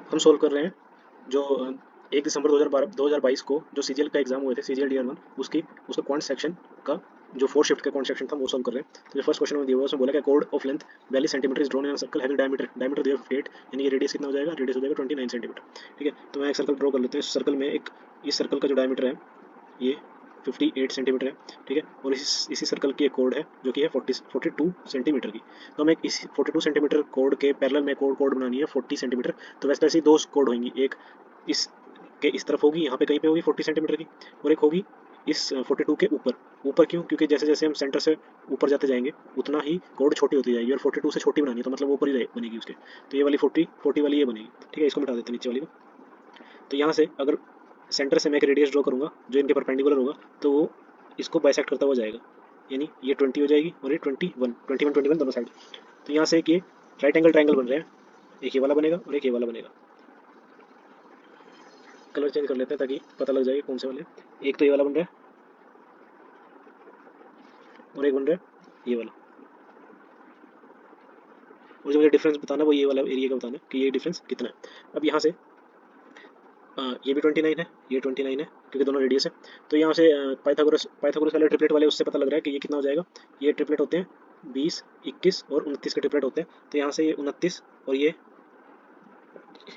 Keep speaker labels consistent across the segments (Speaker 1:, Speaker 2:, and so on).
Speaker 1: हम सोल्व कर रहे हैं जो 1 दिसंबर 2022 को जो सीजीएल का एग्जाम हुए थे, सीजीएल ईयर 1, उसकी उसका क्वांट सेक्शन का जो 4 शिफ्ट का क्वांट सेक्शन था वो सोल्व कर रहे हैं। तो जो फर्स्ट क्वेश्चन में दिया हुआ है उसमें बोला कि code of length 42 centimetre is drawn in circle having diameter diameter दिया 58, यानी कि रेडियस कितना हो जाएगा, रेडियस हो जाएगा 29 सेंटीमीटर। ठीक है, तो मैं एक सर्कल ड्रॉ कर लेते हैं। इस सर्कल में एक, इस सर्कल का जो डायमीटर है ये 58 सेंटीमीटर है। ठीक है, और इसी सर्कल की एक कोड है जो कि है 42 सेंटीमीटर की। तो हमें इस 42 सेंटीमीटर कोड के पैरेलल में कोड बनानी है 40 सेंटीमीटर। तो वैसे ऐसी दो कोड होंगी, एक इस के इस तरफ होगी, यहाँ पे कहीं पे होगी 40 सेंटीमीटर की, और एक होगी इस 42 के ऊपर। ऊपर क्यों? क्योंकि जैसे जैसे हम सेंटर से ऊपर जाते जाएंगे उतना ही कोड छोटी होती जाएगी, और 42 से छोटी बनानी है तो मतलब ऊपर ही बनेगी उसके। तो ये वाली 40 वाली ये बनेगी। ठीक है, इसको मिटा देते हैं नीचे वाली को। तो यहाँ से अगर सेंटर से मैं एक रेडियस ड्रॉ करूँगा जो इनके परपेंडिकुलर होगा, तो वो इसको बाइसेक्ट करता हुआ जाएगा, यानी ये 20 हो जाएगी और ये 21 दोनों साइड। तो यहाँ से एक ये राइट एंगल ट्रायंगल बन रहे हैं, एक ये वाला बनेगा और एक ये वाला बनेगा। कलर चेंज कर लेते हैं ताकि पता लग जाए कौन से वाले। एक तो ये वाला बन रहा है और एक बन रहा है ये वाला। और जो मुझे डिफरेंस बताना है वो ये वाला एरिया का बताना है कि ये डिफरेंस कितना है। अब यहाँ से ये भी 29 है, ये 29 है, क्योंकि दोनों रेडियस है। तो यहाँ से पाइथागोरस वाले ट्रिपलेट वाले उससे पता लग रहा है कि ये कितना हो जाएगा। ये ट्रिपलेट होते हैं 20, 21 और 29 के ट्रिपलेट होते हैं। तो यहाँ से ये 29 और ये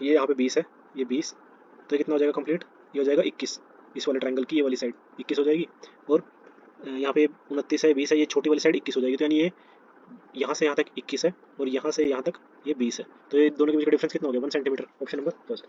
Speaker 1: यहाँ पे 20 है, ये 20, तो ये कितना हो जाएगा कंप्लीट, ये हो जाएगा 21। इस वाले ट्रायंगल की ये वाली साइड 21 हो जाएगी, और यहाँ पे 29 है, 20 है, ये छोटी वाली साइड 21 हो जाएगी। तो यानी ये यहाँ से यहाँ तक 21 है और यहाँ से यहाँ तक ये 20 है। तो ये दोनों के बीच का डिफरेंस कितना हो गया, 1 centimetre. Option number first.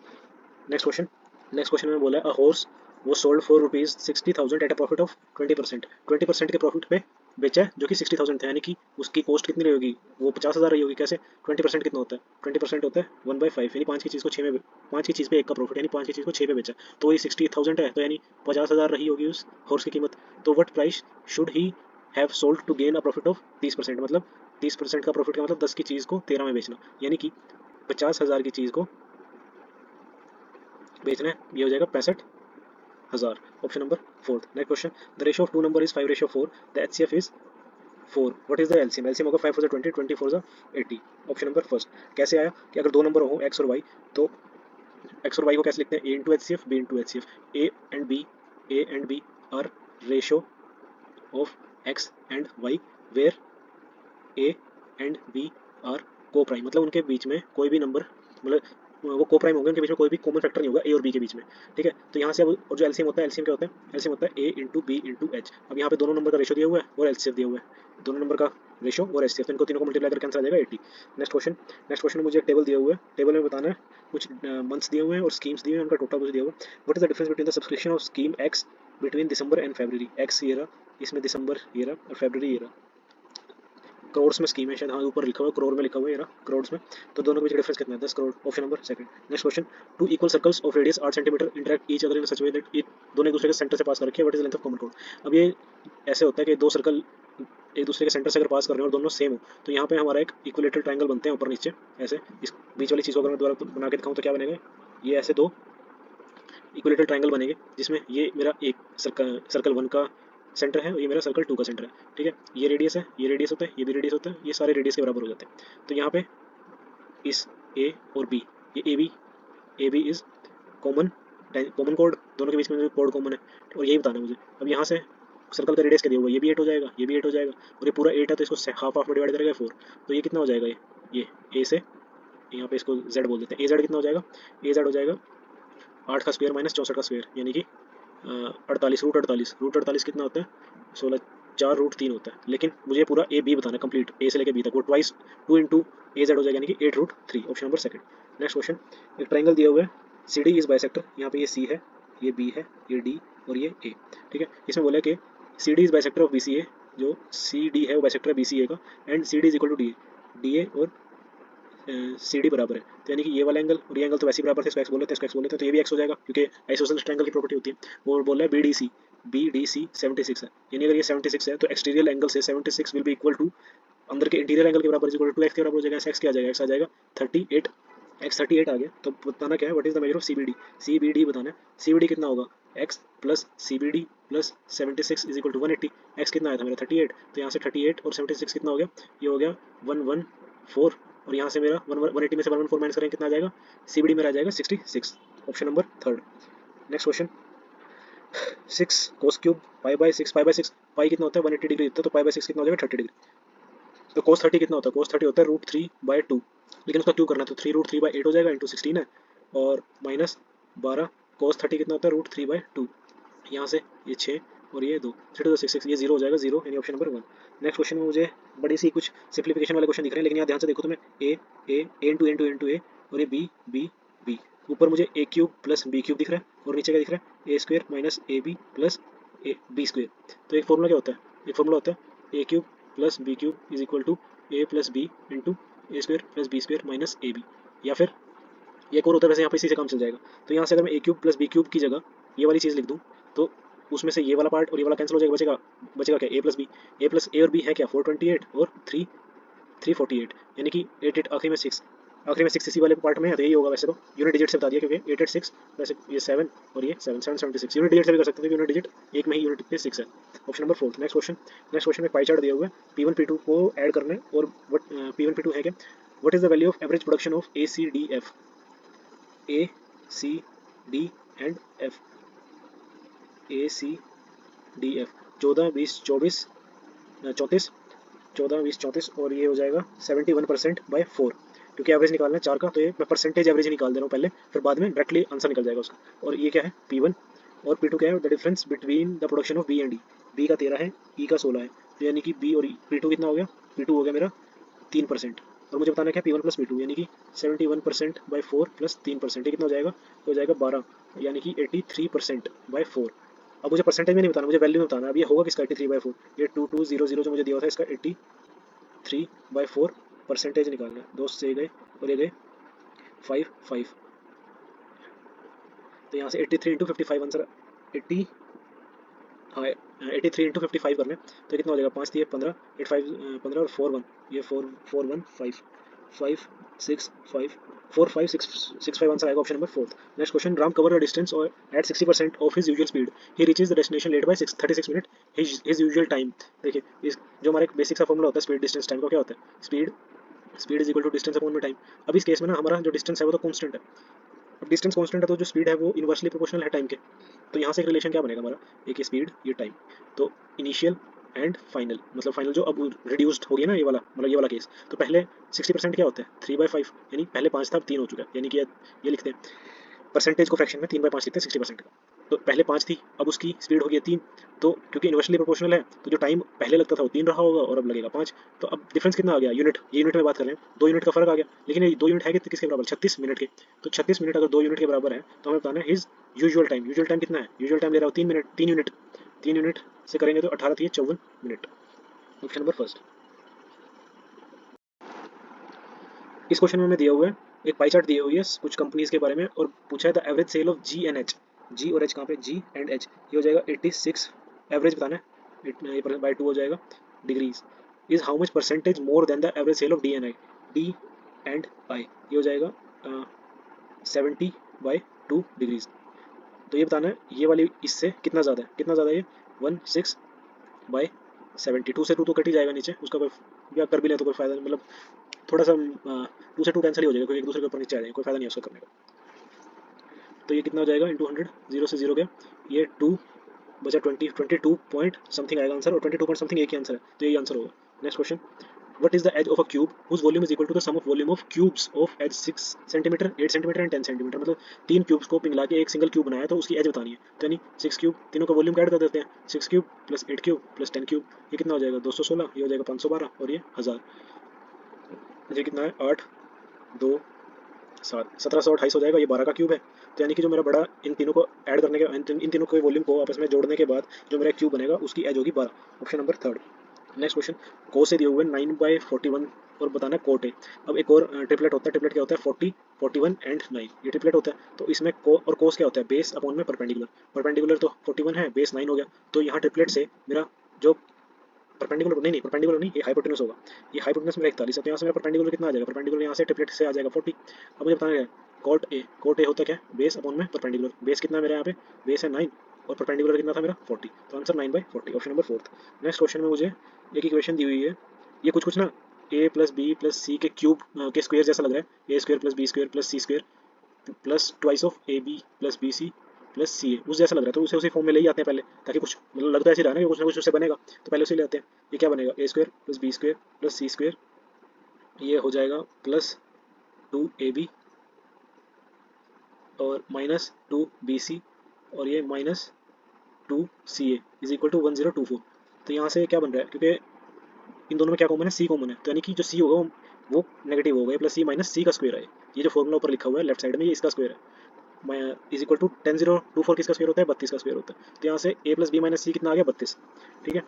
Speaker 1: Next question. Next question में बोला है अ हॉर्स वो sold for ₹60,000 at a profit of 20%। 20% के प्रॉफिट पे बेचा है, जो कि 60,000 था, यानी कि उसकी कॉस्ट कितनी रही होगी, वो 50,000 रही होगी। कैसे? 20% कितना होता है, 20% होता है 1/5, यानी 5 की चीज़ को 6 में, 5 की चीज़ पे 1 का प्रॉफिट, यानी 5 की चीज़ को 6 पे बेचा, तो ये 60,000 है, तो यानी 50,000 रही होगी उस हॉर्स की कीमत। तो what price should he have sold to gain a profit of 30%, मतलब 30% का प्रॉफिट का मतलब 10 की चीज़ को 13 में बेचना, यानी कि 50,000 की चीज़ को बेचना है, ये हो जाएगा 65,000। Option number fourth. Next question. The ratio of two number is 5:4, the HCF is 4, what is the LCM? LCM होगा 5 4 20, 20 4 80। Option number first. कैसे आया कि अगर दो नंबर हो एक्स और वाई, तो एक्स और वाई को कैसे लिखते हैं, a into H C F, b into H C F. A and b are ratio of x and y, where a and b are coprime, मतलब उनके बीच में कोई भी नंबर, मतलब वो को प्राइम होंगे, उनके बीच में कोई भी कॉमन फैक्टर नहीं होगा ए और बी के बीच में। ठीक है, तो यहाँ से अब, और जो एलसीएम होता है, एलसीएम क्या होता है, एलसीएम होता है ए इंटू बी इंटू एच। अब यहाँ पे दोनों नंबर का रेशियो दिया हुआ है और एलसीएफ दिया हुआ है, दोनों नंबर का रेशियो और एचसीएफ, तो इनको तीनों को मल्टीप्लाई करके आंसर आ जाएगा 80। Next question. नेक्स्ट क्वेश्चन में मुझे एक टेबल दिया हुआ है, टेबल में बताना है कुछ मंथ्स दिए हुए हैं और स्कीम्स दिए हुए हैं, उनका टोटल मुझे दिया हुआ है। What is the difference between the subscription of scheme x between December and February? X ये रहा, इसमें दिसंबर ये रहा और फरवरी ये रहा। करोड़ में स्कीम है शायद, हाँ ऊपर लिखा हुआ है, करोड़ में लिखा हुआ है, करोड़ में। तो दोनों के बीच डिफरेंस कितना है, 10 crore. Option number second. Next question. Two equal circles of radius 8 centimetre interact each other in such way that ये दोनों एक दूसरे के सेंटर से पास कर रखे हैं, what is length of common code? अब ये ऐसे होता है कि दो सर्कल एक दूसरे के सेंटर से अगर पास कर रहे हैं और दोनों सेम हो, तो यहाँ पे हमारा एक इक्विलेटरल ट्रायंगल बनते हैं ऊपर नीचे ऐसे। इस बीच वाली चीज़ को अगर मैं दोबारा बना के दिखाऊँ तो क्या बनेगा, ये ऐसे दो इक्विलेटरल ट्रायंगल बनेंगे, जिसमें ये मेरा एक सर्कल 1 का सेंटर है और ये मेरा सर्कल 2 का सेंटर है। ठीक है, ये रेडियस है, ये रेडियस होता है, ये भी रेडियस होता है, ये सारे रेडियस के बराबर हो जाते हैं। तो यहाँ पे इस ए और बी, ये A B is common, common code, दोनों के बीच में कोड कॉमन है, और यही बताना है मुझे। अब यहाँ से सर्कल का रेडियस क्या दिया हुआ है, ये भी 8 हो जाएगा, ये भी 8 हो जाएगा, और ये पूरा 8 है तो इसको हाफ हाफ में डिवाइड करेगा 4। तो ये कितना हो जाएगा, ये ए से, यहाँ पे इसको जेड बोल देते हैं, ए जेड कितना हो जाएगा, ए जेड हो जाएगा 8 का स्क्वायर माइनस 64 का स्क्वायर, यानी कि 48, रूट 48 कितना होता है, 16, 4 रूट 3 होता है। लेकिन मुझे पूरा ए बी बताना कंप्लीट, ए से लेकर बी तक, वो ट्वाइस 2 इंटू ए जेड हो जाएगा, यानी कि 8 root 3। Option number second. Next question. एक ट्राइंगल दिया हुआ है, सी डी इज बाइसेक्टर, यहाँ पे ये सी है, ये बी है, ये डी और ये ए। ठीक है, इसमें बोला कि C D is bisector of B C A, जो सी डी है वो बाइसेक्टर है बी सी ए का, and C D is equal to D A, D A और सी डी बराबर है, तो यानी कि ये वाला एंगल और ये एंगल तो वैसे ही बराबर थे, इसको एक्स बोल लेते हैं, इसको एक्स बोल लेते हैं, तो ये भी एक्स हो जाएगा क्योंकि आइसोसेलेस ट्रायंगल की प्रॉपर्टी होती है। वो बोल रहा है बी डी सी 76 है, यानी अगर ये 76 है तो एक्सटीरियर एंगल से 76 विल बी इक्वल टू अंदर के इंटीरियर एंगल के बराबर इज इक्वल टू एक्स के बराबर हो जाएगा। एक्स क्या आ जाएगा, एक्स आ जाएगा 38, एक्स 38 आ गया। तो बताना क्या है, what is the measure of CBD, CBD बताना है। सीबीडी कितना होगा, x plus CBD plus 76 is equal to 180। X कितना आया था मेरा 38, तो यहाँ से 38 और 76 कितना हो गया, ये हो गया 114, और यहाँ से मेरा 180 में से 114 माइनस करेंगे कितना आ जाएगा, CBD में रह जाएगा 66। Option number third. Next question, 6 cos cube pi by 6, pi by 6 पाई कितना होता है 180 डिग्री होता है, तो पाई बाय 6 कितना हो जाएगा 30 डिग्री। तो कोस 30 कितना होता है, कोस 30 होता है √3/2, लेकिन उसका क्यूब करना है तो 3√3/8 हो जाएगा इंटू 16 है, और माइनस 12 कोस 30 कितना होता है √3/2, यहाँ से ये 6 और ये 2, 3 2 6 6, ये 0 हो जाएगा 0, यानी ऑप्शन नंबर 1। नेक्स्ट क्वेश्चन में मुझे बड़ी सी कुछ सिंप्लीफिकेशन वाले क्वेश्चन दिख रहे हैं, लेकिन यहाँ ध्यान से देखो तो मैं a into into into a और ये बी बी बी, ऊपर मुझे a cube plus b cube दिख रहा है और नीचे क्या दिख रहा है, a square minus a b plus a b square. तो एक फॉर्मूला क्या होता है, एक फॉर्मूला होता है a cube plus b cube is equal to a plus b into a square plus b square minus a b, या फिर ये एक और होता है, वैसे यहाँ पे इसी से काम चल जाएगा। तो यहाँ से अगर मैं ए क्यूब प्लस बी क्यूब की जगह ये वाली चीज़ लिख दूँ तो उसमें से ये वाला पार्ट और ये वाला कैंसिल हो जाएगा, बचेगा बचेगा क्या, ए प्लस बी, ए प्लस ए और बी है क्या 428 और 348, यानी कि 88 आखिरी में 6, आखिरी में 6 इसी वाले पार्ट में है, तो यही होगा। वैसे तो यूनिट डिजिट से बता दिया क्योंकि 886 वैसे ये 7 और ये 776 यूनिट डिजिट से भी कर सकते हैं, यूनिट डिजिट एक में ही यूनिट पे 6 है। Option number 4। नेक्स्ट क्वेश्चन में पाई चार्ट दिया हुआ है, P1 P2 को ऐड करना है, और P1 P2 है क्या, what is the value of average production of ACDF, ACD and F, ACDF 14 20 24 34, 14 20 34, और ये हो जाएगा 71%/4, क्योंकि एवरेज निकालना है चार का, तो ये मैं परसेंटेज एवरेज ही निकाल दे रहा हूँ पहले, फिर बाद में डायरेक्टली आंसर निकल जाएगा उसका। और ये क्या है P1 और P2 क्या है, the difference between the production of B and D, B का 13 है, E का 16 है, तो यानी कि B और P2 कितना हो गया, P2 हो गया मेरा 3%, और मुझे बताना क्या P1 प्लस P2, यानी कि 71%/4 प्लस 3%, ये कितना हो जाएगा, हो जाएगा 12, यानी कि 83%/4। अब मुझे परसेंटेज में नहीं बताना, मुझे वैल्यू में बताना है। अब ये होगा किसका 83/4, ये 2200 जो मुझे दिया था इसका 83/4 परसेंटेज निकालना है। दोस्त से गए और ये गए 5 5, तो यहाँ से 83 इंटू 55 आंसर 80, हाँ 83 इंटू 55 कर लें तो कितना हो जाएगा, 5 दिए 15, 85 15 और 4 1, ये 4 4 1 5 5 6 5 4 5 6 6 5 आंसर आएगा option number 4। Next question, Ram cover the distance और at 60% of his usual speed, he reaches the destination late by 36 minute, his usual time. देखिए इस जो हमारा एक बेसिक सा फॉर्मूला होता है स्पीड डिस्टेंस टाइम का, क्या होता है, speed is equal to distance upon में टाइम। अब इस केस में ना हमारा जो डिस्टेंस है वो तो कांस्टेंट है, अब डिस्टेंस कांस्टेंट है तो जो स्पीड है वो इनवर्सली प्रोपोर्शनल है टाइम के, तो यहाँ से एक रिलेशन क्या बनेगा हमारा, एक ये स्पीड ये टाइम, तो इनिशियल एंड फाइनल, मतलब फाइनल जो अब रिड्यूस्ड हो गया ना ये वाला, मतलब ये वाला केस, तो पहले 60% क्या होता है 3/5, यानी पहले 5 था अब 3 हो चुका है, यानी कि ये लिखते हैं परसेंटेज को फ्रैक्शन में 3/5 लिखते हैं 60% का, तो पहले 5 थी अब उसकी स्पीड हो गई 3, तो क्योंकि इन्वर्सली प्रोपोर्शनल है तो जो टाइम पहले लगता था वो 3 रहा होगा और अब लगेगा 5, तो अब डिफरेंस कितना आ गया, यूनिट, ये यूनिट में बात कर रहे हैं 2 यूनिट का फर्क आ गया, लेकिन ये 2 यूनिट है किसके बराबर, 36 मिनट के, तो 36 मिनट अगर 2 यूनिट के बराबर है तो हमें बताना है हिज यूजुअल टाइम कितना है, यूजुअल टाइम ले रहा हूँ 3 मिनट, 3 यूनिट से करेंगे तो 18 थी 54 मिनट, ऑप्शन नंबर फर्स्ट। इस क्वेश्चन में हमें दिया हुआ है एक पाई चार्ट दी हुई है कुछ कंपनीज के बारे में, और पूछा है the average sale of g and h, g और एच कहाँ पे, जी एंड एच, ये हो जाएगा 86, एवरेज बताना है, ये बाई 2 हो जाएगा, degrees is how much percentage more than the average sale of D and I, D and I, ये हो जाएगा 70/2 डिग्रीज। तो ये बताना है ये वाली इससे कितना ज़्यादा है, कितना ज़्यादा है ये 16/70, 2 से 2 तो कट ही जाएगा नीचे, उसका कोई या कर भी ले तो कोई फायदा नहीं, मतलब थोड़ा सा 2 से 2 कैंसिल ही हो जाएगा क्योंकि एक दूसरे के ऊपर नीचे आ जाएंगे, कोई फायदा नहीं है उसका करने का। तो ये कितना हो जाएगा इंटू 100, 0 से 0 गया, ये 2 बचा 22 पॉइंट समथिंग आएगा आंसर, और 22 पॉइंट समथिंग एक ही आंसर है, तो यही आंसर होगा। Next question, what is the edge of a cube whose volume is equal to the sum of volume of cubes of edge 6 centimetre 8 centimetre and 10 centimetre, मतलब 3 cubes को पिघला के एक सिंगल क्यूब बनाया तो उसकी एज बतानी है, तो यानी 6 क्यूब, तीनों का वॉल्यूम ऐड कर देते हैं, 6 cube plus 8 cube plus 10 cube, ये कितना हो जाएगा 216, ये हो जाएगा 512 और ये 1000, ये कितना है 8 2 7 1728 हो जाएगा, ये 12 का क्यूब है, तो यानी कि जो मेरा बड़ा इन तीनों को ऐड करने के इन तीनों के वॉल्यूम को आपस में जोड़ने के बाद जो मेरा क्यूब बनेगा उसकी एज होगी 12, option number third. Next question, को से दिए हुए 9/41 और बताना कोट है। अब एक और ट्रिपलेट होता है, ट्रिपलेट क्या होता है 40 41 एंड 9, ये ट्रिपलेट होता है, तो इसमें को और कोस क्या होता है बेस अपॉन में परपेंडिकुलर, परपेंडिकुलर तो 41 है बेस 9 हो गया, तो यहाँ ट्रिपलेट से मेरा जो परपेंडिकुलर नहीं परपेंडिकुलर नहीं ये हाइपोटेन्यूज होगा, ये हाइपोटेन्यूज मेरा 41 है, तो यहाँ से मेरा परपेंडिकुलर कितना आ जाएगा, परपेंडिकुलर यहाँ से ट्रिपलेट से आ जाएगा 40। अब मुझे बताना है कोट ए होता क्या बेस अपॉन में परपेंडिकुलर, बेस कितना है मेरा यहाँ पे बेस है 9 और परपेंडिकुलर कितना था मेरा 40, तो answer 9/40, option number fourth. Next question में मुझे एक इक्वेशन दी हुई है, ये कुछ ना a plus b plus c के क्यूब के स्क्वायर जैसा लग रहा है, a square plus b square plus c square plus twice of a b plus b c plus c a, उस जैसा लग रहा है। तो उसे उसी फॉर्म में ले ही आते हैं पहले, ताकि कुछ मतलब लग तो ऐसे रहा है ना कि कुछ ना कुछ उससे बनेगा, तो पहले उसे ले आते हैं। ये क्या बनेगा, a square plus b square plus c square, ये हो जाएगा प्लस 2ab और माइनस 2bc और ये minus 2ca is equal to 1024। तो यहाँ से क्या बन रहा है, क्योंकि इन दोनों में क्या कॉमन है, सी कॉमन है, तो यानी कि जो सी होगा वो नेगेटिव होगा, प्लस सी माइनस सी का स्क्वायर है। ये जो फॉर्मूला ऊपर लिखा हुआ है लेफ्ट साइड में, ये इसका स्क्वायर है, इज इक्वल टू 10024 किसका स्क्वायर होता है, 32 का स्क्वायर होता है। तो यहाँ से a plus b minus c कितना आ गया, 32। ठीक है,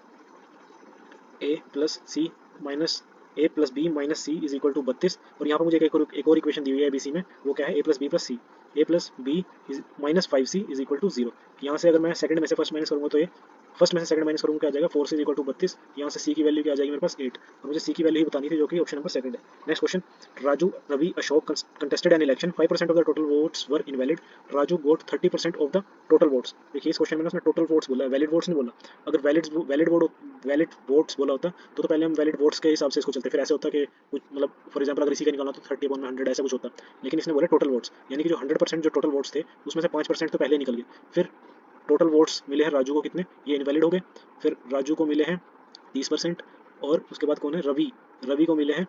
Speaker 1: a plus c minus a plus b minus c is equal to 32। और यहाँ पर मुझे एक और इक्वेशन दी हुई है एबीसी में, वो क्या है, a plus b plus c, a plus b minus 5c is equal to 0। यहाँ से अगर मैं सेकंड में से फर्स्ट माइनस करूँगा तो ये फर्स्ट में से सेकंड माइनस करूँगा क्या आ जाएगा, 4 इज इक्वल टू 32। यहाँ से सी की वैल्यू क्या आ जाएगी मेरे पास 8, और मुझे सी की वैल्यू ही बतानी थी, जो कि ऑप्शन नंबर सेकंड है। Next question, Raju Ravi Ashok contested an election, 5% of the total votes were invalid, Raju got 30% of the total votes. देखिए इस क्वेश्चन में उसने टोटल वोट्स बोला है, वैलिड वोट्स नहीं बोला। अगर वैलिड वोट्स बोला होता तो पहले हम वैलिड वोट्स के हिसाब से इसको चलते, फिर ऐसे होता कि कुछ मतलब फॉर एग्जांपल अगर इसी का निकालना तो 30/100 ऐसा कुछ होता, लेकिन इसने बोला टोटल वोट्स, यानी कि जो 100% जो टोटल वोट्स थे उसमें से 5% तो पहले निकल गए। फिर टोटल वोट्स मिले हैं राजू को कितने, ये इनवैलिड हो गए। फिर राजू को मिले हैं 30%, और उसके बाद कौन है, रवि को मिले हैं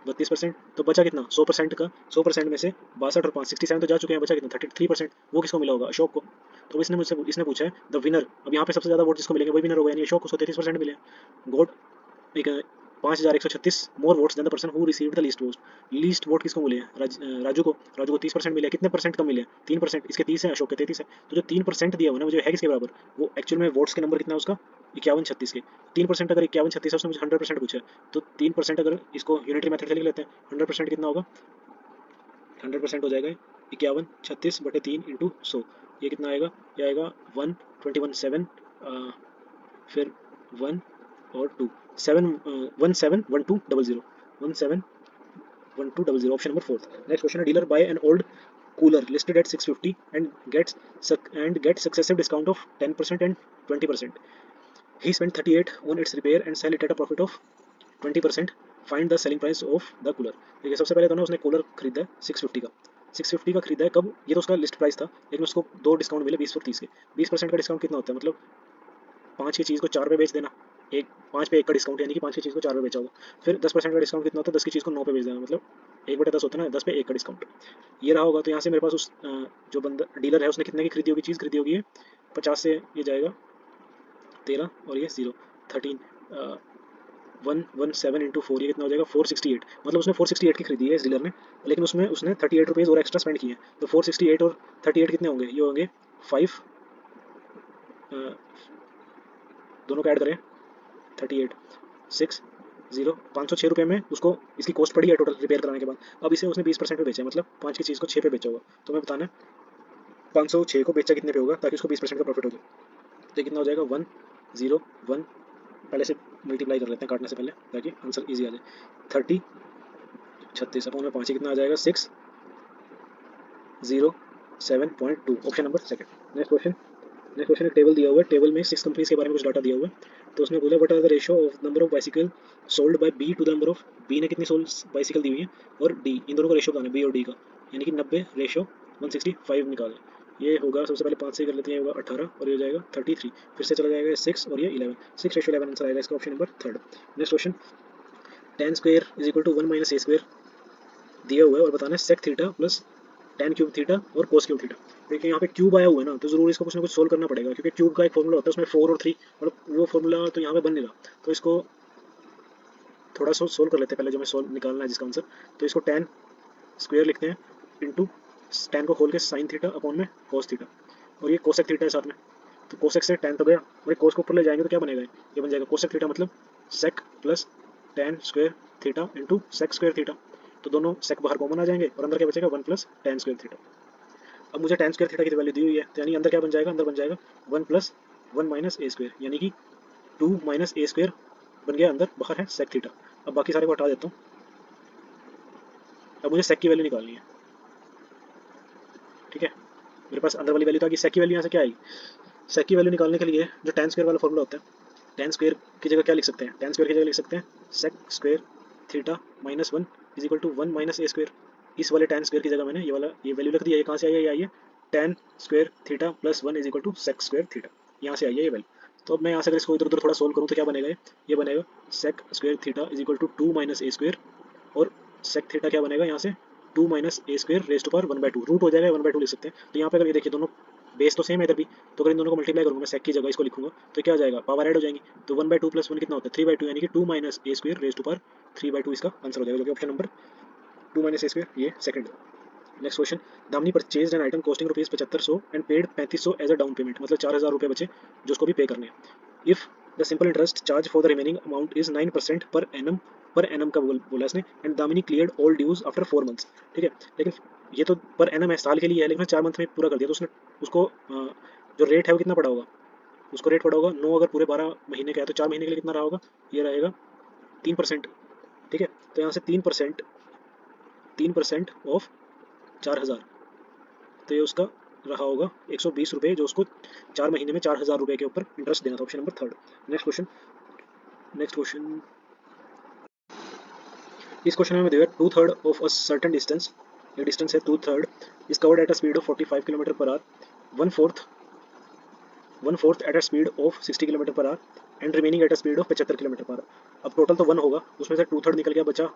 Speaker 1: 32%। तो बचा कितना, 100% का, 100% में से 62 और 5 67 तो जा चुके हैं, बचा कितना 33%, वो किसको मिला होगा, अशोक को। तो इसने पूछा है द विनर, अब यहाँ पे सबसे ज्यादा वोट जिसको मिलेंगे वही विनर होगा, यानी अशोक को 33% मिले। गोट एक 5136 more votes than the person who received the least vote किसको मिले हैं, राजू को 30% मिले। कितने परसेंट कम मिले, 3%, इसके 30 है, अशोक के 33 है। तो जो 3% दिया हुआ ना मुझे है किसके बराबर, वो एक्चुअल में वोट्स के नंबर कितना है उसका, 5136 के 3%। अगर 5136 है, उसने मुझे 100% पूछा है, तो 3% अगर इसको यूनिटरी मेथड से लिख लेते हैं, 100% कितना होगा, 100% हो जाएगा 5136/3 इंटू 100, ये कितना आएगा, ये आएगा 121.7, फिर 1 और 2 7 171200 171200, ऑप्शन नंबर 4। नेक्स्ट क्वेश्चन है, dealer buy an old cooler listed at 650 and get successive discount of 10% and 20%. He spent 38 on its repair and sell it at a profit of 20%. Find the selling price of the cooler. देखिए सबसे पहले तो ना उसने cooler खरीदा है 650 का, 650 का खरीदा है कब, ये तो उसका लिस्ट प्राइस था, लेकिन उसको दो डिस्काउंट मिले 20 और 30 के। 20% का डिस्काउंट कितना होता है, मतलब 5 की चीज़ को 4 पे बेच देना, एक 5 पे 1 का डिस्काउंट, यानी कि 5 की चीज़ को 4 पे बेचा होगा। फिर 10% का डिस्काउंट कितना होता है, 10 की चीज़ को 9 पे बेच देना, मतलब 1/10 होता है ना, 10 पे 1 का डिस्काउंट, ये रहा होगा। तो यहाँ से मेरे पास उस जो बंदा डीलर है उसने कितने की खरीदी होगी, चीज़ खरीदी होगी 50 से, ये जाएगा 13 और ये 0 13 117 इंटू 4, ये कितना हो जाएगा 468, मतलब उसने 468 की खरीदी है इस डीलर ने, लेकिन उसमें उसने 38 रुपीज़ और एक्स्ट्रा स्पेंड किए हैं। तो 468 और 38 कितने होंगे, ये होंगे 5, दोनों का ऐड करें 38 6 0 506 रुपये में उसको इसकी कॉस्ट पड़ी है टोटल रिपेयर कराने के बाद। अब इसे उसने 20% पे बेचा है, मतलब 5 की चीज़ को 6 पे बेचा होगा। तो मैं बताना 506 को बेचा कितने पे होगा ताकि उसको 20% का प्रॉफिट हो जाए। तो कितना हो जाएगा 101, पहले से मल्टीप्लाई कर लेते हैं काटने से पहले ताकि आंसर ईजी आ जाए। 30 36 अपॉन में 5 कितना आ जाएगा 607.2, option number second. Next question एक टेबल दिया हुआ है, टेबल में 6 कंपनीज के बारे में कुछ डाटा दिया हुआ है। तो उसने बोला what are the ratio of number of bicycle sold by B to the number of, B ने कितनी सोल्ड बाइसिकल दी हुई है और डी, इन दोनों का रेशियो बताना है बी और डी का, यानी कि 90/165 निकालें। ये होगा सबसे पहले 5 से कर लेते हैं, ये होगा 18 और ये हो जाएगा 33, फिर से चला जाएगा 6 और ये 11, 6:11 आंसर आएगा इसका, option number third. Next question, tan square is equal to 1 minus a square दिया हुआ है और बताना है sec theta plus tan cube theta और कोस क्यूब थीटा। देखिए यहाँ पे क्यूब आया हुआ है ना, तो जरूर इसको कुछ ना कुछ सोल्व करना पड़ेगा, क्योंकि क्यूब का एक फॉर्मूला होता है उसमें 4 और 3, मतलब वो फॉर्मूला तो यहाँ पे बन नहीं रहा। तो इसको थोड़ा सा सोल्व कर लेते हैं पहले, जो हमें सोल्व निकालना है जिसका आंसर। तो इसको tan स्क्वायर लिखते हैं इंटू tan को खोल के साइन थीटा अपॉन में कोस थीटा, और ये कोसेक थीटा है साथ में, तो कोसेक से tan तो गया और ये कोस को ऊपर ले जाएंगे तो क्या बनेगा, ये बन जाएगा कोसेक थीटा, मतलब sec plus tan square theta into sec square theta. तो दोनों सेक बाहर कॉमन आ जाएंगे और अंदर क्या बचेगा 1 प्लस tan स्क्वायर थीटा। अब मुझे tan स्क्वायर थीटा की वैल्यू दी हुई है, तो यानी अंदर क्या बन जाएगा, अंदर बन जाएगा 1 प्लस 1 माइनस ए स्क्वायर, यानी कि 2 माइनस ए स्क्वायर बन गया, अंदर बाहर है सेक थीटा। अब बाकी सारे को हटा देता हूँ, अब मुझे सेक की वैल्यू निकालनी है। ठीक है, मेरे पास अंदर वाली वैल्यू था कि सेक की वैल्यू यहाँ से क्या आएगी, सेक की वैल्यू निकालने के लिए जो tan स्क्वायर वाला फॉर्मूला होता है, tan स्क्वायर की जगह क्या लिख सकते हैं, tan स्क्वायर की जगह लिख सकते हैं sec square theta minus one is equal to one minus a square. इस वाले tan स्क्वायर की जगह मैंने ये वैल्यू रख दिया। ये कहाँ से आई है? ये आई है tan square theta plus one is equal to sec square theta, यहाँ से आई है ये वैल्यू। तो अब मैं यहाँ से अगर इसको इधर उधर थोड़ा सोल्व करूँ तो क्या बनेगा? ये बनेगा sec square theta is equal to two minus a square, और सेक थीटा क्या बनेगा यहाँ से? Two minus a square raise to power one by two, root हो जाएगा, वन बाई टू लिख सकते हैं। तो यहाँ पे अगर ये देखिए दोनों बेस तो सेम है इधर भी, तो अगर इन दोनों को मल्टीप्लाई करूँगा मैं सेक की जगह इसको लिखूंगा तो क्या हो जाएगा? पावर ऐड हो जाएंगी। तो one by two plus one कितना होता है? थ्री बाई टू, यानी कि two minus a square raise to power three by two इसका आंसर हो जाएगा, जो कि option number two minus a square ये second. Next question, Damini purchase an item costing rupees 7500 and paid 3500 as a down payment, मतलब 4000 रुपये बचे जो उसको भी पे करने हैं। If the simple interest charge for the remaining amount is 9% per annum का बोला इसने, and Damini cleared all dues after 4 months. ठीक है, लेकिन ये तो पर एनम है, साल के लिए है, लेकिन 4 मंथ में पूरा कर दिया तो उसने उसको जो रेट है वो कितना पड़ा होगा? उसको रेट पड़ा होगा 9, अगर पूरे 12 महीने का है तो 4 महीने के लिए कितना रहा होगा? ये रहेगा 3%। ठीक है, तो यहाँ से 3% ऑफ 4000, तो ये उसका रहा होगा 120 रुपये, जो उसको 4 महीने में 4000 रुपये के ऊपर इंटरेस्ट देना था, option number third. Next question इस क्वेश्चन में दिया two third of a certain distance, ये डिस्टेंस है two third, is covered at a speed of 45 kilometre per hour, one fourth at a speed of 60 kilometre per hour and remaining at a speed of 75 kilometre per hour. अब total तो one होगा, उसमें से two third निकल गया, बचा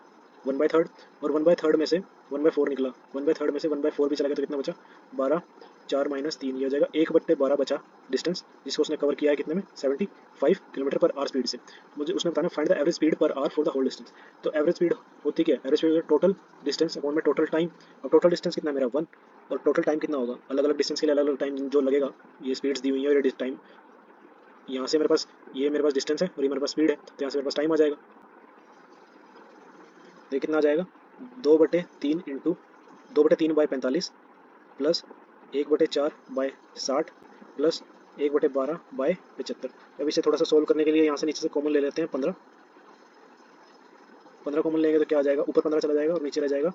Speaker 1: one by third, और one by third में से वन बाई फोर निकला, वन बाई थर्ड में से वन बाई फोर भी चला गया तो कितना बचा? 12, 4 माइनस 3, ये हो जाएगा 1/12 बचा डिस्टेंस, जिसको उसने कवर किया है कितने में? 75 किलोमीटर पर आवर स्पीड से। मुझे उसने बताना find the average speed per hour for the whole distance. तो एवरेज स्पीड होती क्या है? Average speed total distance upon में टोटल टाइम। अब टोटल डिस्टेंस कितना है मेरा? 1, और टोटल टाइम कितना होगा? अलग अलग डिस्टेंस के लिए अलग अलग टाइम जो लगेगा, ये स्पीड्स दी हुई है, और ये टाइम, यहाँ से मेरे पास ये मेरे पास डिस्टेंस है और ये मेरे पास स्पीड है, तो यहाँ से मेरे पास टाइम आ जाएगा। तो ये कितना आ जाएगा? 2/3 प्लस 1/4/60 प्लस 1/12/75। अब इसे थोड़ा सा सोल्व करने के लिए यहाँ से नीचे से कॉमन ले लेते हैं, 15 कॉमन लेंगे तो क्या आ जाएगा? ऊपर 15 चला जाएगा और नीचे रह जाएगा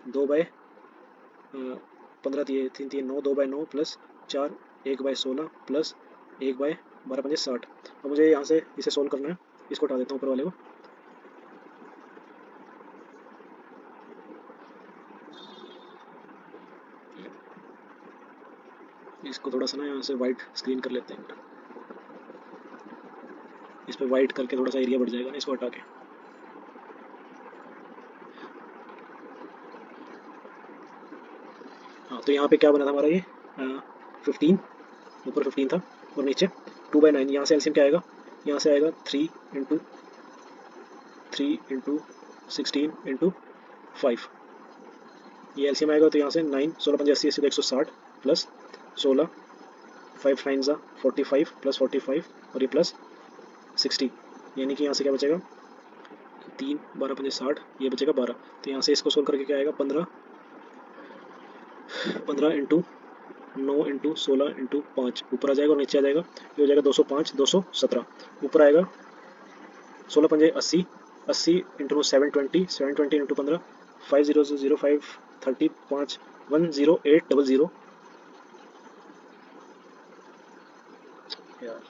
Speaker 1: 2/15, 3 3 9, 2/9 प्लस 4 1/16 प्लस 1/12 अब मुझे यहाँ से इसे सोल्व करना है, इसको हटा देता हूँ ऊपर वाले को। इसको थोड़ा सा ना यहाँ से वाइट स्क्रीन कर लेते हैं, इस पर वाइट करके थोड़ा सा एरिया बढ़ जाएगा ना, इसको हटा के। हाँ, तो यहाँ पे क्या बना था हमारा? ये 15, ऊपर 15 था और नीचे 2/9। यहाँ से एलसीएम क्या आएगा? यहाँ से आएगा 3 × 16 × 5, ये एलसीएम आएगा, तो यहाँ से 9, 16 5 80 80 160 प्लस 16, 5 9 45 प्लस 45 और ये प्लस 60, यानी कि यहाँ से क्या बचेगा? 3 12 5 60, ये बचेगा 12। तो यहाँ से इसको सोल्व करके क्या आएगा? 15 इंटू 9 इंटू 16 इंटू 5 ऊपर आ जाएगा और नीचे आ जाएगा, ये हो जाएगा 205 217। ऊपर आएगा 16 पंजे 80, 80 इंटू 720, 720 इंटू 15, 5005 30 5 10800। यार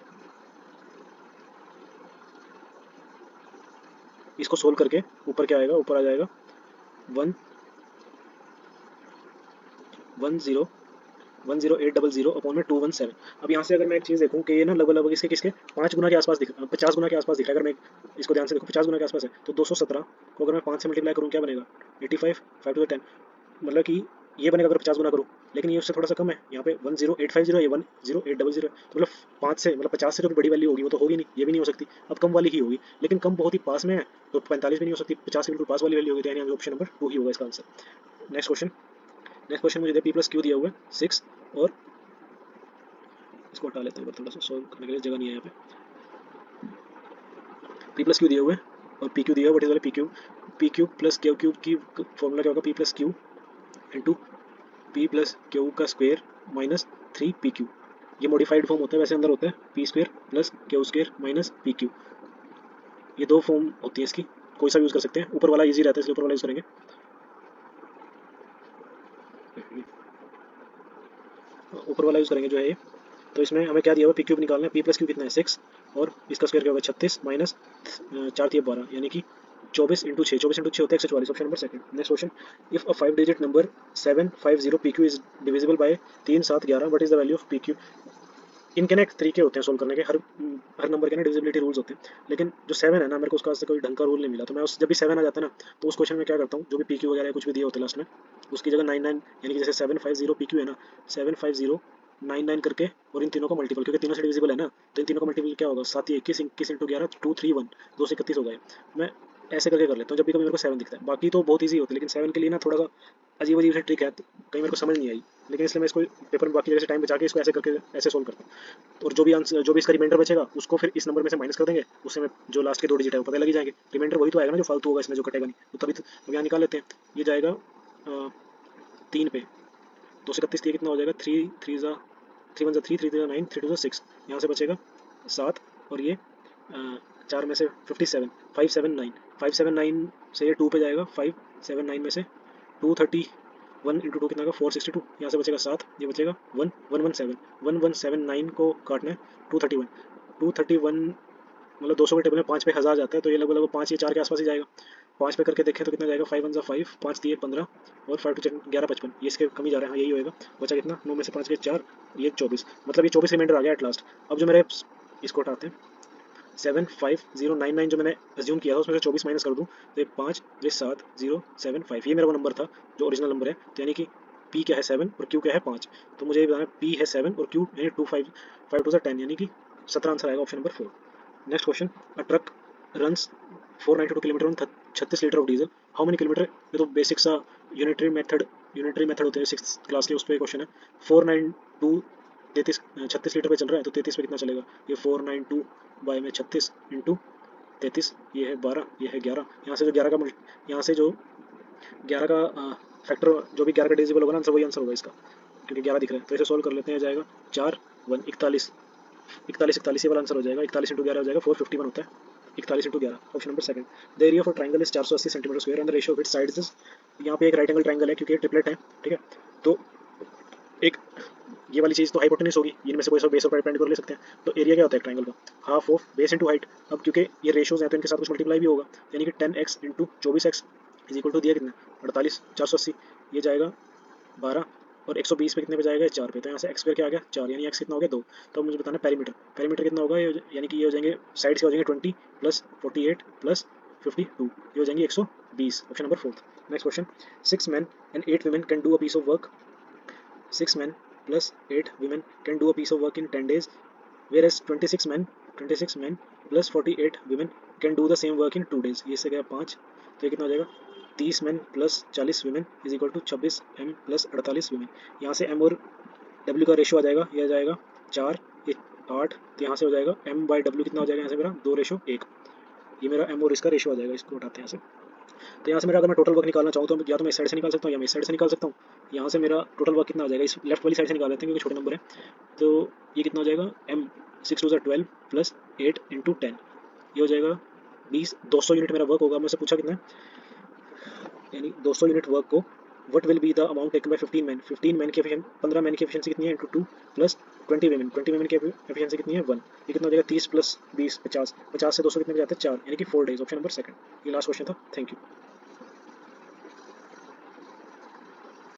Speaker 1: इसको सोल्व करके ऊपर क्या आएगा? ऊपर आ जाएगा 10800 अपॉन में 217। अब यहाँ से अगर मैं एक चीज़ देखूँ कि ये ना लगभग लगभग इसके किसके 5 गुना के आसपास दिख 50 गुना के आसपास दिख रहा है। अगर मैं इसको ध्यान से देखूँ 50 गुना के आसपास है, तो 217 को अगर मैं 5 से मल्टीप्लाई करूँ क्या बनेगा? 85, 5 to the 10, मतलब कि ये बनेगा अगर 50 गुना करूँ, लेकिन ये उससे थोड़ा सा कम है। यहाँ पे 10850 है, 10800, तो मतलब 5 से मतलब 50 से जो भी बड़ी वैल्यू होगी वो तो होगी नहीं, ये भी नहीं हो सकती, अब कम वाली ही होगी, लेकिन कम बहुत ही पास में है तो 45 भी नहीं हो सकती, 50 बिल्कुल पास वाली वैल्यू होगी, तो यानी ऑप्शन नंबर 2 ही होगा इसका आंसर। नेक्स्ट क्वेश्चन मुझे दे P+Q दिया हुआ है 6, और इसको हटा लेते हैं, थोड़ा सा सोल्व करने के लिए जगह नहीं है यहाँ पे। P+Q दिया हुआ है और PQ दिया हुआ है, what is PQ plus Q की फॉर्मूला क्या होगा? P+Q इंटू P+Q का स्क्वायर माइनस 3PQ, ये मॉडिफाइड फॉर्म होता है, वैसे अंदर होता है P² plus Q² minus PQ, ये दो फॉर्म होती है इसकी, कोई सा यूज़ कर सकते हैं। ऊपर वाला इजी रहता है इसलिए ऊपर वाला यूज़ करेंगे। ऊपर वाला यूज़ करेंगे जो है ये, तो इसमें हमें क्या दिया हुआ? PQ निकालना है, P+Q कितना है? 6, और इसका स्क्वायर क्या होगा? 36 माइनस 4 × 12, यानी कि 24 होता है 144। Option number second. Next question, if a 5 digit number 750 PQ is divisible by 3 7 11, what is the value of PQ? इनके ना एक तरीके होते हैं सोल्व करने के, हर नंबर के ना डिविजिबिलिटी रूल्स होते हैं, लेकिन जो 7 है ना, मेरे को उसका आज तक कोई ढंग का रूल नहीं मिला, तो मैं उस जब भी 7 आ जाता है ना, तो उस क्वेश्चन में क्या करता हूँ, जो भी PQ वगैरह कुछ भी दिया होता है लास्ट में, उसकी जगह 99, यानी कि जैसे 750 PQ है ना, 750 99 करके और इन तीनों का मल्टीपल, क्योंकि तीनों से डिविजिबल है ना, तो इन तीनों का मल्टीपल क्या होगा, 7 21 21 इंटू 11 231 231 हो गए। मैं ऐसे करके कर लेता हूँ जब भी कभी मेरे को 7 दिखता है, बाकी तो बहुत ईजी होती है, लेकिन 7 के लिए ना थोड़ा सा अजीब अजीब से ट्रिक है, तो कहीं मेरे को समझ नहीं आई, लेकिन इसलिए मैं इसको पेपर में बाकी जगह से टाइम बचा के इसको ऐसे करके ऐसे सोल्व करता हूँ। और जो भी आंसर, जो भी इसका रिमाइंडर बचेगा उसको फिर इस नंबर में से माइनस कर देंगे, उससे में जो लास्ट के 2 डिजिट है वो पता लग ही जाएंगे, रिमाइंडर वही तो आएगा ना जो फालतू होगा इसमें, जो कटेगा नहीं, तो तभी तो अब यहाँ निकाल लेते हैं। ये जाएगा 3 पे, 231 कितना हो जाएगा, 3 3 ज़ा 3 1 ज़ा 3 3 2 ज़ा 9 3 2 ज़ा 6, यहाँ से बचेगा 7, और ये 4 में से 57 579 579 से ये 2 पे जाएगा, 579 में से 231 इंटू 2 कितना होगा 462, यहाँ से बचेगा 7, ये बचेगा 1 117 1179 को काटना है 231 231, मतलब 200 के टेबल में 5 पे 1000 जाता है, तो ये लगभग 5 या 4 के आसपास ही जाएगा। 5 पे करके देखें तो कितना जाएगा, 5 1 ज़ा 5 5 दिए 15 और 5 2 11 55, ये इसके कम ही जा रहा है, हाँ यही होएगा। बचा कितना, 9 में से 5 के 4, ये 24, मतलब ये 24 रिमाइंडर आ गया एट लास्ट। अब जो मेरे इसको उठाते हैं 75099 जो मैंने अज्यूम किया था उसमें से 24 माइनस कर दूं, तो ये 5 ये 7075, ये मेरा वो नंबर था जो ओरिजिनल नंबर है, तो यानी कि P क्या है 7 और Q क्या है 5, तो मुझे ये बताना P है 7 और Q यानी 2 5 5 2 10, यानी कि 17 आंसर आएगा option number 4। Next question, a truck runs 492 kilometre on 36 litre of diesel, how many kilometre? ये तो बेसिक सा यूनिटरी मेथड होते हैं 6th क्लास के, उस पर क्वेश्चन है। 492 36 लीटर पे चल रहा है, तो 33 पे कितना चलेगा, ये 492 बाय में 36 इंटू 33, ये है 12, ये है 11, यहाँ से जो 11 का यहाँ से जो 11 का फैक्टर, जो भी 11 का डिविजिबल होगा ना आंसर, वही आंसर होगा इसका, क्योंकि 11 दिख रहा है, तो इसे सोल्व कर लेते हैं। जाएगा 4 1 41 41 41, ये वाला आंसर हो जाएगा, 41 इंटू 11 हो जाएगा 451 होता है, 41 into 11, option number second. The area of triangle is 480 centimetre square and the ratio of its sides is, यहाँ पे एक राइट एंगल ट्राइंगल है क्योंकि ये ट्रिपलेट है, ठीक है, तो एक ये वाली चीज़ तो हाइपोटेन्यूज होगी, इनमें से कोई सा बेस और परपेंडिकुलर ले सकते हैं, तो एरिया क्या होता है ट्राइंगल का, half of base into height. अब क्योंकि ये रेशियोज हैं तो इनके साथ कुछ मल्टीप्लाई भी होगा, यानी कि 10x into 24x is equal to दिया कितना 48 480, ये जाएगा 12 और 120 पे कितने पे जाएगा 4 पे, तो यहाँ से एक्स स्क्वायर क्या आ गया 4, यानी एक्स कितना हो गया 2। तो मुझे बताना पेरीमीटर, पेरीमीटर कितना होगा, यानी कि ये हो जाएंगे साइड्स के हो जाएंगे 20 प्लस 48 प्लस 52, ये हो जाएंगे 120, option number 4। Next question, 6 men and 8 women can do a piece of work, 6 men plus 8 women can do a piece of work in 10 days, whereas 26 men plus 48 women can do the same work in 2 days, ये से गया 5, तो ये कितना हो जाएगा 30 men plus 40 women is equal to 26 m plus 48 women। यहाँ से m और w का रेशियो आ जाएगा, ये आ जाएगा 4 ये 8, तो यहाँ से हो जाएगा m बाई w कितना हो जाएगा, यहाँ से मेरा 2:1, ये मेरा m और इसका रेशियो आ जाएगा, इसको उठाते हैं यहाँ से। तो यहाँ से मेरा अगर मैं टोटल वर्क निकालना चाहूँ तो या तो मैं इस साइड से निकाल सकता हूँ या मैं इस साइड से निकाल सकता हूँ। यहाँ से मेरा टोटल वर्क कितना आ जाएगा, इस लेफ्ट वाली साइड से निकाल लेते हैं क्योंकि छोटे नंबर है, तो ये कितना हो जाएगा m 6 2 12 प्लस 8 इंटू 10, ये हो जाएगा 20, 200 यूनिट मेरा वर्क होगा। मुझसे पूछा कितना है, यानी 200 यूनिट वर्क को what will be the amount taken by 15 man की एफिशिएंसी, 15 मैन की एफिशिएंसी कितनी है इंटू 2 प्लस 20 वुमेन की एफिशिएंसी कितनी है 1, ये कितना हो जाएगा 30 प्लस 20 50, 50 से 200 कितने पे जाते हैं 4, यानी कि 4 डेज, ऑप्शन नंबर सेकंड। ये लास्ट क्वेश्चन था, थैंक यू।